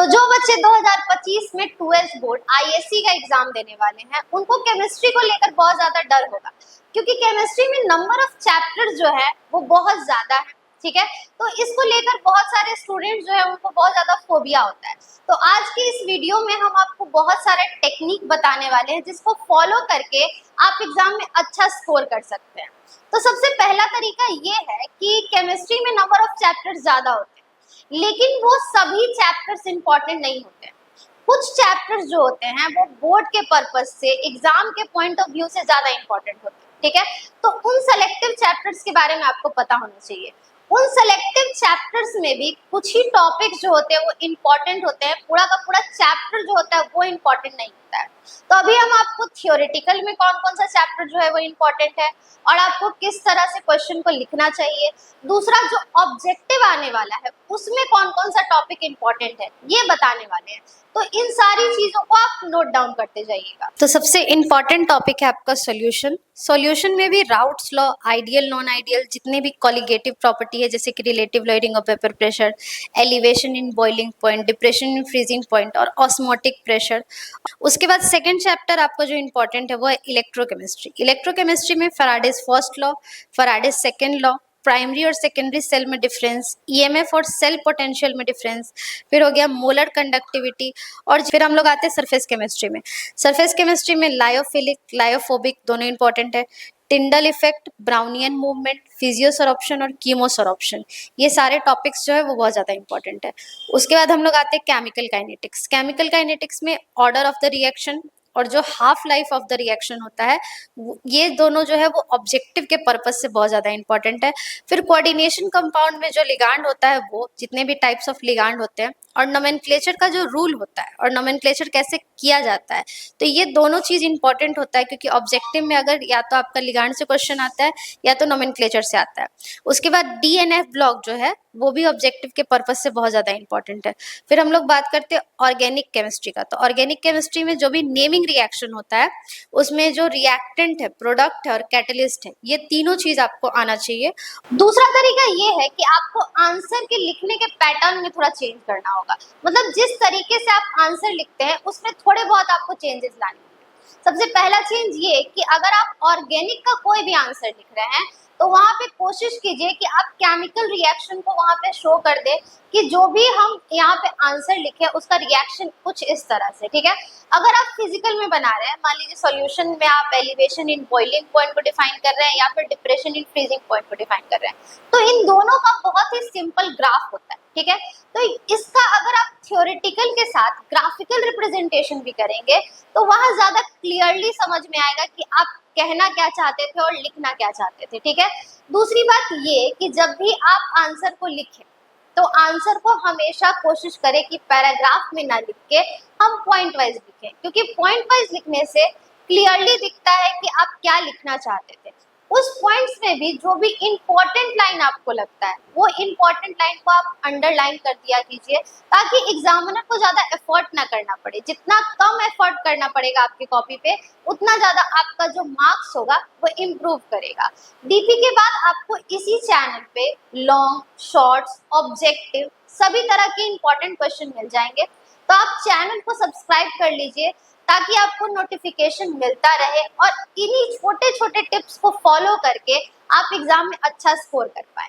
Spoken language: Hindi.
तो जो बच्चे 2025 में 12th बोर्ड आईएससी का एग्जाम देने वाले हैं उनको केमिस्ट्री को लेकर बहुत ज्यादा डर होगा, क्योंकि केमिस्ट्री में नंबर ऑफ चैप्टर जो है वो बहुत ज्यादा है। ठीक है, तो इसको लेकर बहुत सारे स्टूडेंट जो है उनको बहुत ज्यादा फोबिया होता है। तो आज की इस वीडियो में हम आपको बहुत सारे टेक्निक बताने वाले हैं जिसको फॉलो करके आप एग्जाम में अच्छा स्कोर कर सकते हैं। तो सबसे पहला तरीका ये है कि केमिस्ट्री में नंबर ऑफ चैप्टर ज्यादा होते हैं, लेकिन वो सभी चैप्टर्स इंपॉर्टेंट नहीं होते। कुछ चैप्टर्स जो होते हैं वो बोर्ड के पर्पस से, एग्जाम के पॉइंट ऑफ व्यू से ज्यादा इंपॉर्टेंट होते हैं। ठीक है, तो उन सेलेक्टिव चैप्टर्स के बारे में आपको पता होना चाहिए। उन सेलेक्टिव चैप्टर्स में भी कुछ ही टॉपिक्स जो होते हैं वो इंपॉर्टेंट होते हैं, पूरा का पूरा चैप्टर जो होता है वो इंपॉर्टेंट नहीं होता है। तो अभी हम आपको थियोरेटिकल में कौन कौन सा चैप्टर जो है वो इंपॉर्टेंट है और आपको किस तरह से क्वेश्चन को लिखना चाहिए, दूसरा जो ऑब्जेक्टिव आने वाला है उसमें कौन कौन सा टॉपिक इंपॉर्टेंट है ये बताने वाले हैं। तो इन सारी चीजों को आप नोट डाउन करते जाइएगा। तो सबसे इंपॉर्टेंट टॉपिक है आपका सॉल्यूशन। सॉल्यूशन में भी routes law, ideal, non ideal, जितने भी कॉलिगेटिव प्रॉपर्टी है जैसे कि relative lawyering of vapour pressure, elevation in boiling point, depression in freezing point और ऑस्मोटिक प्रेशर। उसके बाद सेकंड चैप्टर आपका जो इंपॉर्टेंट है वो है इलेक्ट्रोकेमिस्ट्री। इलेक्ट्रोकेमिस्ट्री में Faraday's first law, Faraday's second law, primary और सेकेंडरी सेल में डिफरेंस, ईएमएफ और सेल पोटेंशियल में डिफरेंस, फिर हो गया मोलर कंडक्टिविटी, और फिर हम लोग आते हैं सरफेस केमिस्ट्री में। सरफेस केमिस्ट्री में लायोफिलिक, लायोफोबिक दोनों इंपॉर्टेंट है, टिंडल इफेक्ट, ब्राउनियन मूवमेंट, फिजियोसोरप्शन और कीमोसोरप्शन, ये सारे टॉपिक्स जो है वो बहुत ज़्यादा इंपॉर्टेंट है। उसके बाद हम लोग आते हैं केमिकल काइनेटिक्स। केमिकल काइनेटिक्स में ऑर्डर ऑफ द रिएक्शन और जो half life of the reaction होता है ये दोनों जो है वो ऑब्जेक्टिव के पर्पस से बहुत ज़्यादा इंपॉर्टेंट है। फिर कोऑर्डिनेशन कंपाउंड में जो लिगांड होता है वो, जितने भी टाइप्स ऑफ लिगांड होते हैं, और नोमेनक्लेचर का जो रूल होता है और नोमेनक्लेचर कैसे किया जाता है, तो ये दोनों चीज़ इंपॉर्टेंट होता है, क्योंकि ऑब्जेक्टिव में अगर या तो आपका लिगांड से क्वेश्चन आता है या तो नोमेनक्लेचर से आता है। उसके बाद डीएनएफ ब्लॉक जो है वो भी ऑब्जेक्टिव के पर्पस से बहुत ज़्यादा इंपॉर्टेंट है। फिर हम लोग बात करते हैं ऑर्गेनिक केमिस्ट्री का। तो ऑर्गेनिक केमिस्ट्री में जो भी नेमिंग रिएक्शन होता है उसमें जो रिएक्टेंट है, प्रोडक्ट है और कैटलिस्ट है, ये तीनों चीज आपको आना चाहिए। दूसरा तरीका ये है कि आपको आंसर के लिखने के पैटर्न में थोड़ा चेंज करना होगा, मतलब जिस तरीके से आप आंसर लिखते हैं उसमें थोड़े बहुत आपको चेंजेस लाने होंगे। सबसे पहला चेंज ये कि अगर आप ऑर्गेनिक का कोई भी आंसर लिख रहे हैं तो वहां पे कोशिश कीजिए कि आप केमिकल रिएक्शन को वहां पे शो कर दे कि जो भी हम यहाँ पे आंसर लिखे उसका रिएक्शन कुछ इस तरह से। ठीक है, अगर आप फिजिकल में बना रहे हैं, मान लीजिए सॉल्यूशन में आप एलिवेशन इन बॉइलिंग पॉइंट को डिफाइन कर रहे हैं या फिर डिप्रेशन इन फ्रीजिंग पॉइंट को डिफाइन कर रहे हैं, तो इन दोनों का बहुत ही सिंपल ग्राफ होता है। ठीक है, तो इसका अगर आप थ्योरेटिकल के साथ ग्राफिकल रिप्रेजेंटेशन भी करेंगे तो वहां ज्यादा क्लियरली समझ में आएगा कि आप कहना क्या चाहते थे और लिखना क्या चाहते थे। ठीक है, दूसरी बात ये कि जब भी आप आंसर को लिखें तो आंसर को हमेशा कोशिश करें कि पैराग्राफ में ना लिख के हम पॉइंट वाइज लिखें, क्योंकि पॉइंट वाइज लिखने से क्लियरली दिखता है कि आप क्या लिखना चाहते थे। उस पॉइंट्स में भी जो भी इंपॉर्टेंट लाइन आपको लगता है वो इंपॉर्टेंट लाइन को आप अंडरलाइन कर दिया कीजिए, ताकि एग्जामिनर को ज्यादा एफर्ट ना करना पड़े। जितना कम एफर्ट करना पड़ेगा आपकी कॉपी पे उतना ज्यादा आपका जो मार्क्स होगा वो इम्प्रूव करेगा। डीपी के बाद आपको इसी चैनल पे लॉन्ग, शॉर्ट्स, ऑब्जेक्टिव सभी तरह के इंपॉर्टेंट क्वेश्चन मिल जाएंगे। तो आप चैनल को सब्सक्राइब कर लीजिए ताकि आपको नोटिफिकेशन मिलता रहे और इन्हीं छोटे छोटे टिप्स को फॉलो करके आप एग्जाम में अच्छा स्कोर कर पाए।